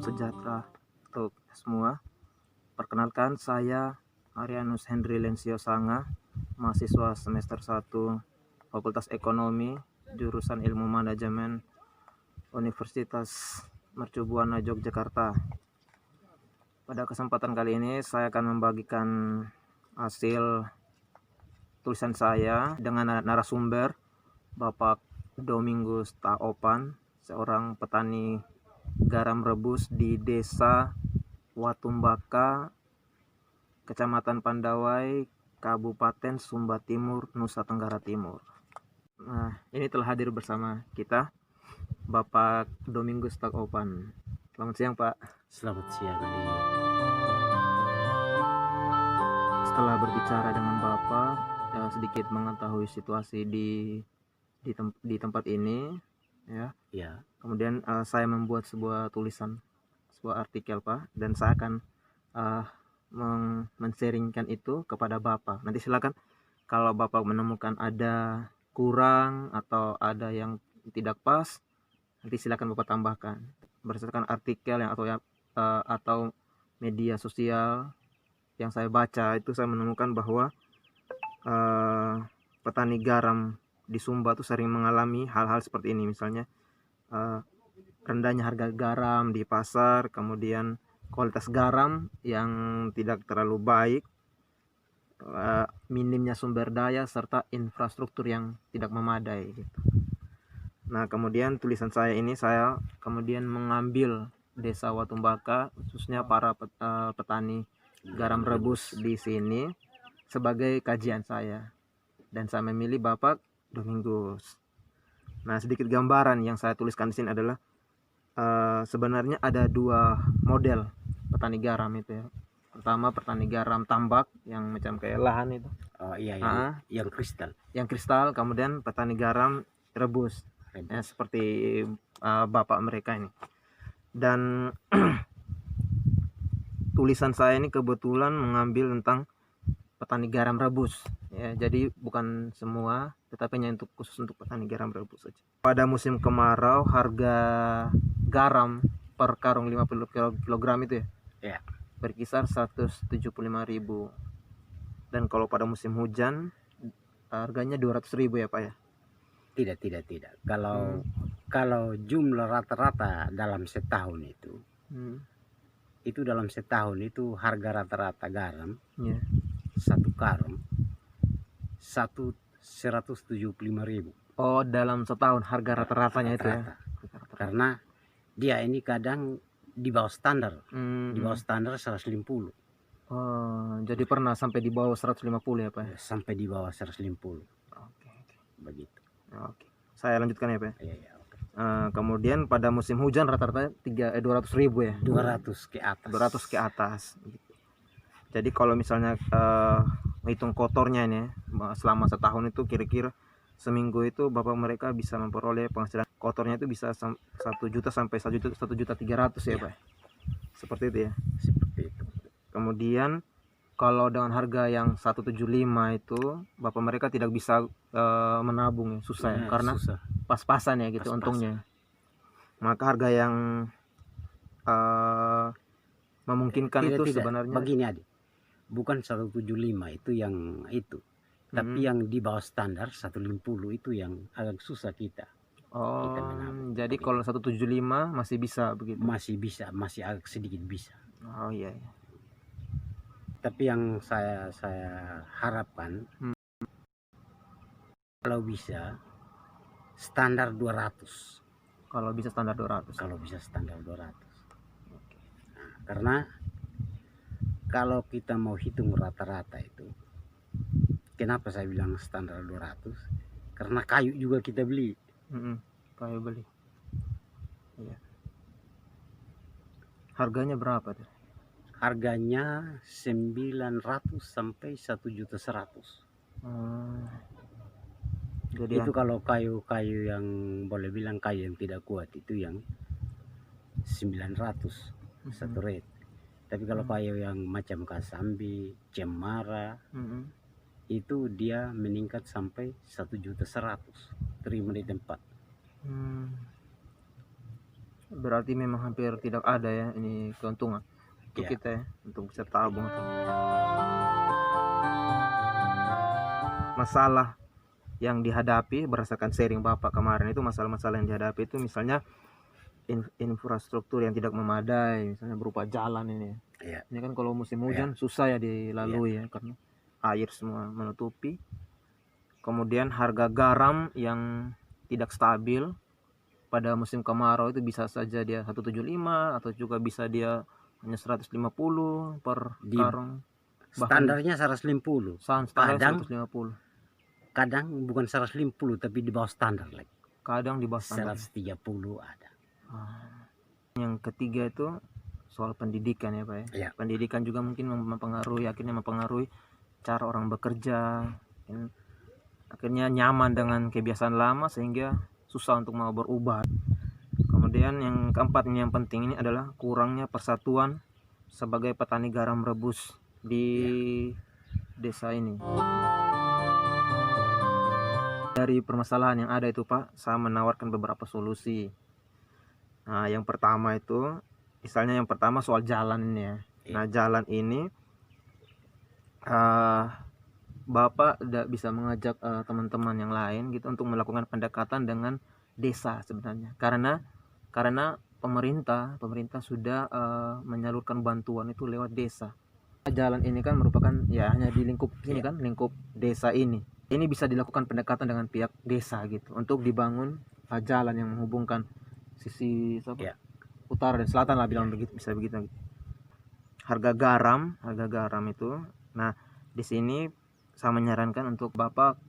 sejahtera untuk semua. Perkenalkan, saya Arianus Hendri Lensio Sanga, mahasiswa semester 1 Fakultas Ekonomi, jurusan Ilmu Manajemen, Universitas Mercu Buana Yogyakarta. Pada kesempatan kali ini saya akan membagikan hasil tulisan saya dengan narasumber Bapak Domingus Taopan, seorang petani garam rebus di Desa Watumbaka, Kecamatan Pandawai, Kabupaten Sumba Timur, Nusa Tenggara Timur. Nah, ini telah hadir bersama kita Bapak Domingus Taopan. Selamat siang, Pak. Selamat siang, Adi. Setelah berbicara dengan Bapak, sedikit mengetahui situasi di tempat ini, ya. Ya, Kemudian saya membuat sebuah artikel, Pak, dan saya akan men-sharingkan itu kepada Bapak. Nanti silakan kalau Bapak menemukan ada kurang atau ada yang tidak pas, nanti silakan Bapak tambahkan. Berdasarkan artikel yang atau media sosial yang saya baca, itu saya menemukan bahwa petani garam di Sumba itu sering mengalami hal-hal seperti ini, misalnya rendahnya harga garam di pasar, kemudian kualitas garam yang tidak terlalu baik, minimnya sumber daya, serta infrastruktur yang tidak memadai gitu. Nah, kemudian tulisan saya ini, saya kemudian mengambil Desa Watumbaka, khususnya para petani garam rebus di sini sebagai kajian saya, dan saya memilih Bapak Domingus. Nah, sedikit gambaran yang saya tuliskan di sini adalah sebenarnya ada dua model petani garam itu, ya. Pertama, petani garam tambak yang macam kayak lahan itu. oh iya, yang kristal. Yang kristal, kemudian petani garam rebus. Ya, seperti bapak mereka ini. Dan tulisan saya ini kebetulan mengambil tentang petani garam rebus, ya. Jadi bukan semua, tetapi hanya khusus untuk petani garam rebus saja. Pada musim kemarau, harga garam per karung 50 kg itu, ya, berkisar 175.000. Dan kalau pada musim hujan harganya 200.000, ya Pak, ya? Tidak. Kalau jumlah rata-rata dalam setahun itu dalam setahun itu harga rata-rata garam, Yeah. satu karung 175.000. Oh, dalam setahun harga rata-ratanya itu, ya? Karena dia ini kadang di bawah standar, di bawah standar 150. Oh, jadi pernah sampai di bawah 150, ya Pak, ya? Sampai di bawah 150. Oke. Begitu. Oke. Saya lanjutkan, ya Pak. Iya. Kemudian pada musim hujan rata-rata 200.000, ya? 200 ke atas. 200 ke atas. Jadi kalau misalnya hitung kotornya ini, selama setahun itu kira-kira seminggu itu bapak mereka bisa memperoleh penghasilan kotornya itu bisa 1 juta sampai 1.300.000, ya Pak. Seperti itu, ya. Seperti itu. Kemudian kalau dengan harga yang 175 itu bapak mereka tidak bisa menabung, ya. Susah, ya, karena susah. Pas-pasan, ya gitu. Pas-pasan. Untungnya. Maka harga yang memungkinkan itu sebenarnya begini, Adik. Bukan 175 itu yang itu. Tapi yang di bawah standar 150 itu yang agak susah kita. Oh, jadi begitu. Kalau 175 masih bisa begitu? Masih bisa, masih agak sedikit bisa. Oh iya. Tapi yang saya harapkan kalau bisa standar 200. Kalau bisa standar 200. Kalau bisa standar 200. Oke. Nah, karena kalau kita mau hitung rata-rata itu, kenapa saya bilang standar 200? Karena kayu juga kita beli. Kayu beli. Iya. Harganya berapa tuh? Harganya 900 sampai 1.100.000. Jadi itu kalau kayu yang boleh bilang kayu yang tidak kuat itu yang 900 satu red. Tapi kalau kayu yang macam kasambi, cemara, itu dia meningkat sampai 1.100.000 terima di tempat. Berarti memang hampir tidak ada ya ini keuntungan untuk Ya. kita ya, untuk bisa tabung. Masalah yang dihadapi berdasarkan sharing Bapak kemarin itu, masalah-masalah yang dihadapi itu misalnya infrastruktur yang tidak memadai, misalnya berupa jalan ini. Ya. Ini kan kalau musim hujan susah ya dilalui ya, karena air semua menutupi. Kemudian harga garam yang tidak stabil, pada musim kemarau itu bisa saja dia 175 atau juga bisa dia hanya 150 per Di karung. standarnya 150. Standar Kadang 150. kadang bukan 150 tapi di bawah standar lagi. Kadang di bawah standar. 130 ada. Yang ketiga itu soal pendidikan ya Pak ya. Ya. Pendidikan juga mungkin mempengaruhi, akhirnya mempengaruhi cara orang bekerja. Akhirnya nyaman dengan kebiasaan lama sehingga susah untuk mau berubah. Kemudian yang keempat yang penting ini adalah kurangnya persatuan sebagai petani garam rebus di desa ini. Dari permasalahan yang ada itu Pak, saya menawarkan beberapa solusi. Nah, yang pertama itu, misalnya yang pertama soal jalan ini ya. Nah, jalan ini Bapak bisa mengajak teman-teman yang lain gitu untuk melakukan pendekatan dengan desa sebenarnya. Karena pemerintah sudah menyalurkan bantuan itu lewat desa. Jalan ini kan merupakan ya hanya di lingkup sini kan, lingkup desa ini. Ini bisa dilakukan pendekatan dengan pihak desa gitu untuk dibangun jalan yang menghubungkan sisi utara dan selatan lah, bilang begitu, bisa begitu. Harga garam itu, nah di sini saya menyarankan untuk Bapak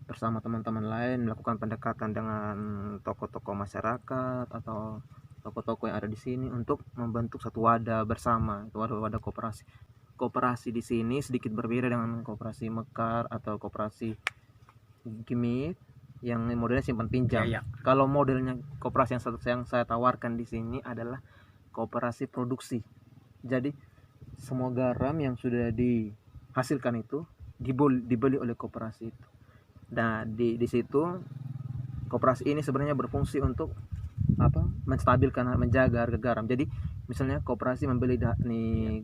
bersama teman-teman lain melakukan pendekatan dengan tokoh-tokoh masyarakat atau tokoh-tokoh yang ada di sini untuk membentuk satu wadah bersama, itu wadah koperasi. Koperasi di sini sedikit berbeda dengan koperasi Mekar atau koperasi Gimik yang modelnya simpan pinjam. Kalau modelnya koperasi yang saya tawarkan di sini adalah koperasi produksi. Jadi semua garam yang sudah dihasilkan itu dibeli oleh koperasi itu. Nah, di situ koperasi ini sebenarnya berfungsi untuk menstabilkan, menjaga harga garam. Jadi misalnya koperasi membeli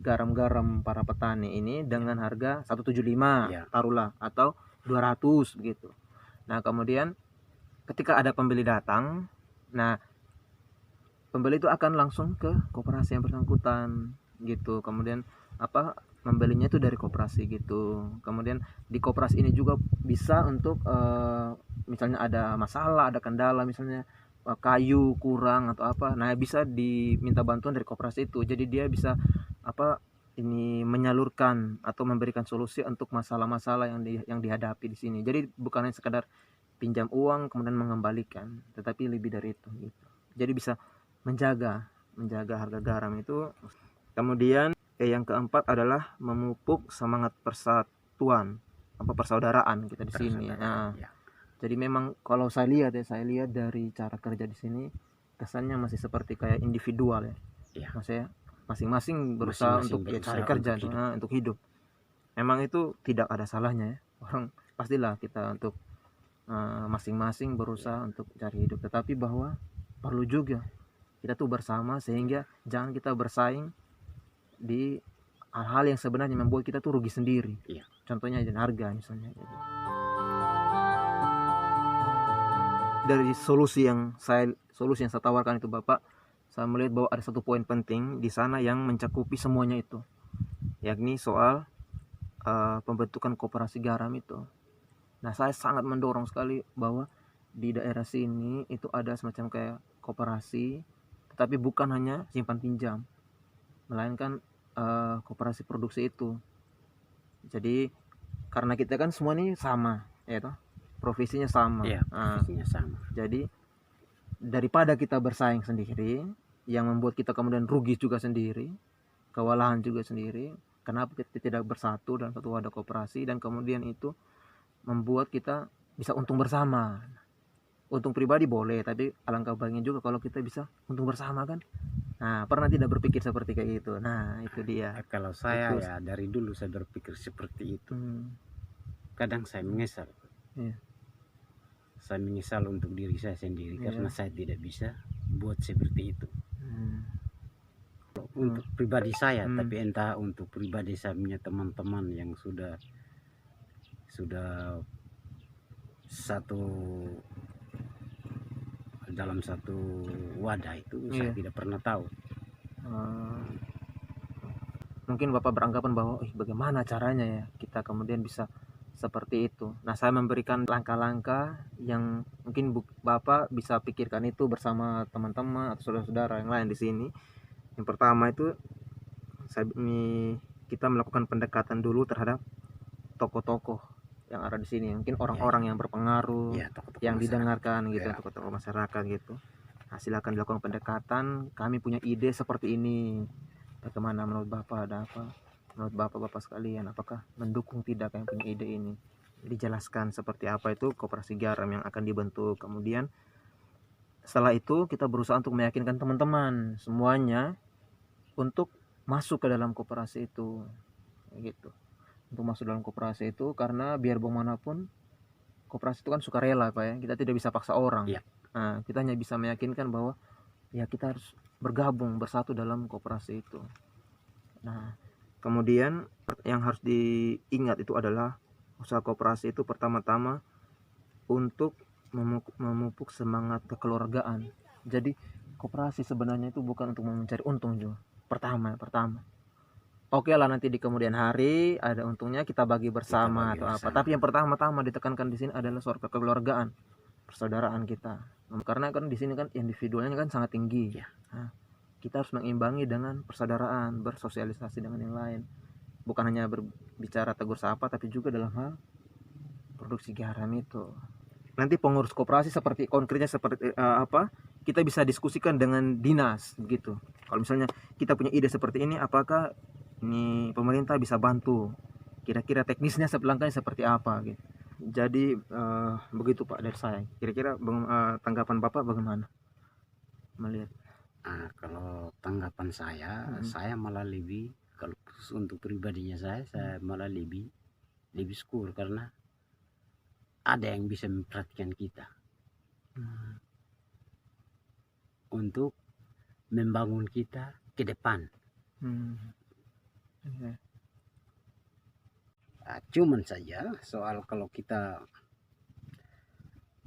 garam-garam para petani ini dengan harga 175 taruhlah atau 200 begitu. Nah, kemudian ketika ada pembeli datang, nah pembeli itu akan langsung ke koperasi yang bersangkutan gitu. Kemudian membelinya itu dari koperasi gitu. Kemudian di koperasi ini juga bisa untuk misalnya ada masalah, ada kendala, misalnya kayu kurang atau apa, nah bisa diminta bantuan dari koperasi itu. Jadi dia bisa ini menyalurkan atau memberikan solusi untuk masalah-masalah yang dihadapi di sini. Jadi bukan hanya sekedar pinjam uang kemudian mengembalikan, tetapi lebih dari itu gitu. Jadi bisa menjaga harga garam itu. Kemudian yang keempat adalah memupuk semangat persatuan, persaudaraan kita di sini. Nah, jadi memang kalau saya lihat dari cara kerja di sini kesannya masih seperti kayak individual ya. Maksudnya masing-masing berusaha untuk cari kerja untuk hidup. Memang itu tidak ada salahnya ya. Orang pastilah kita untuk masing-masing berusaha untuk cari hidup, tetapi bahwa perlu juga kita tuh bersama sehingga jangan kita bersaing di hal-hal yang sebenarnya membuat kita tuh rugi sendiri. Contohnya harga misalnya. Dari solusi yang saya tawarkan itu Bapak, saya melihat bahwa ada satu poin penting di sana yang mencakupi semuanya itu, yakni soal pembentukan koperasi garam itu. Nah, saya sangat mendorong sekali bahwa di daerah sini itu ada semacam kayak koperasi, tetapi bukan hanya simpan pinjam, melainkan koperasi produksi itu. Jadi karena kita kan semua ini sama ya toh, profesinya sama. Profesinya sama. Jadi daripada kita bersaing sendiri yang membuat kita kemudian rugi juga sendiri, kewalahan juga sendiri, kenapa kita tidak bersatu dalam satu wadah koperasi dan kemudian itu membuat kita bisa untung bersama. Untung pribadi boleh, tapi alangkah baiknya juga kalau kita bisa untung bersama kan. Nah, pernah tidak berpikir seperti kayak gitu? Nah, itu dia. Kalau saya ya dari dulu saya berpikir seperti itu. Kadang saya menyesal. Saya menyesal untuk diri saya sendiri karena saya tidak bisa buat seperti itu. Untuk pribadi saya, tapi entah untuk pribadi saya punya teman-teman yang sudah satu dalam satu wadah itu, saya tidak pernah tahu. Mungkin Bapak beranggapan bahwa bagaimana caranya ya kita kemudian bisa seperti itu. Nah, saya memberikan langkah-langkah yang mungkin Bapak bisa pikirkan itu bersama teman-teman atau saudara-saudara yang lain di sini. Yang pertama itu kita melakukan pendekatan dulu terhadap tokoh-tokoh yang ada di sini, mungkin orang-orang yang berpengaruh, tokoh-tokoh yang masyarakat. didengarkan gitu, tokoh-tokoh masyarakat gitu. Nah, silakan dilakukan pendekatan. Kami punya ide seperti ini. Bagaimana menurut Bapak, ada apa? Menurut Bapak sekalian, apakah mendukung tidak yang punya ide ini? Dijelaskan seperti apa itu koperasi garam yang akan dibentuk. Kemudian setelah itu kita berusaha untuk meyakinkan teman-teman semuanya untuk masuk ke dalam koperasi itu, gitu. Untuk masuk dalam koperasi itu, karena biar bagaimanapun koperasi itu kan sukarela, Pak ya. Kita tidak bisa paksa orang. Nah, kita hanya bisa meyakinkan bahwa ya kita harus bergabung bersatu dalam koperasi itu. Nah, kemudian yang harus diingat itu adalah usaha koperasi itu pertama-tama untuk memupuk semangat kekeluargaan. Jadi koperasi sebenarnya itu bukan untuk mencari untung juga. Pertama. Oke lah, nanti di kemudian hari ada untungnya kita bagi bersama atau apa. Tapi yang pertama-tama ditekankan di sini adalah soal kekeluargaan, persaudaraan kita. Karena kan di sini kan individualnya kan sangat tinggi. Nah, kita harus mengimbangi dengan persaudaraan, bersosialisasi dengan yang lain. Bukan hanya berbicara tegur sapa, tapi juga dalam hal produksi garam itu. Nanti pengurus koperasi seperti konkretnya seperti apa? Kita bisa diskusikan dengan dinas gitu. Kalau misalnya kita punya ide seperti ini, apakah ini pemerintah bisa bantu? Kira-kira teknisnya langkahnya seperti apa gitu. Jadi begitu Pak dari saya. Kira-kira tanggapan Bapak bagaimana melihat? Kalau tanggapan saya malah lebih, kalau untuk pribadinya saya malah lebih syukur karena ada yang bisa memperhatikan kita untuk membangun kita ke depan. Cuman saja soal kalau kita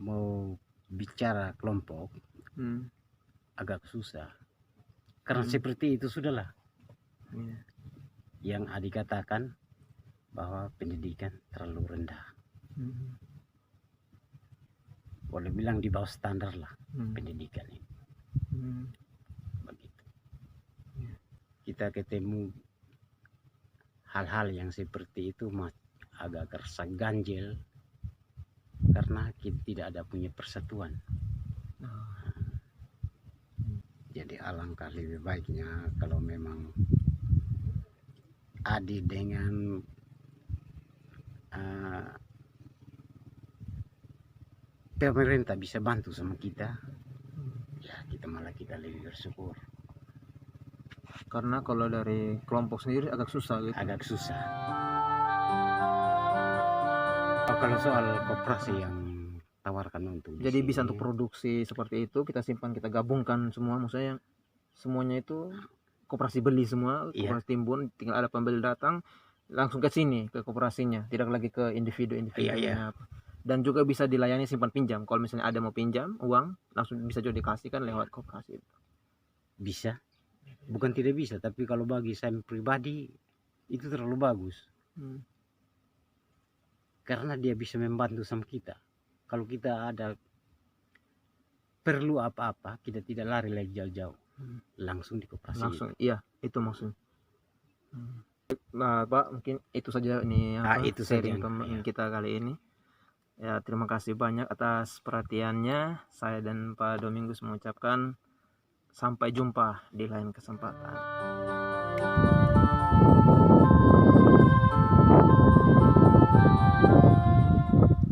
mau bicara kelompok agak susah karena seperti itu sudahlah yang dikatakan bahwa pendidikan terlalu rendah. Boleh bilang di bawah standar lah pendidikan ini. Begitu. Kita ketemu hal-hal yang seperti itu agak terasa ganjil karena kita tidak ada punya persatuan. Jadi alangkah lebih baiknya kalau memang dengan pemerintah bisa bantu sama kita, ya kita lebih bersyukur. Karena kalau dari kelompok sendiri agak susah gitu. Agak susah. Kalau soal koperasi yang tawarkan untuk jadi bisa untuk produksi seperti itu, kita simpan, kita gabungkan semua, maksudnya semuanya itu koperasi beli semua, koperasi timbun, tinggal ada pembeli datang langsung ke sini, ke koperasinya, tidak lagi ke individu-individunya. Dan juga bisa dilayani simpan pinjam. Kalau misalnya ada mau pinjam uang, langsung bisa juga dikasihkan lewat koperasi itu. Bisa, bukan tidak bisa, tapi kalau bagi saya pribadi itu terlalu bagus. Karena dia bisa membantu sama kita. Kalau kita ada perlu apa-apa, kita tidak lari lagi jauh-jauh, langsung di koperasi. Langsung, iya, itu maksudnya. Nah, Pak, mungkin itu saja ini itu sharing kita kali ini. Ya, terima kasih banyak atas perhatiannya. Saya dan Pak Domingus mengucapkan sampai jumpa di lain kesempatan.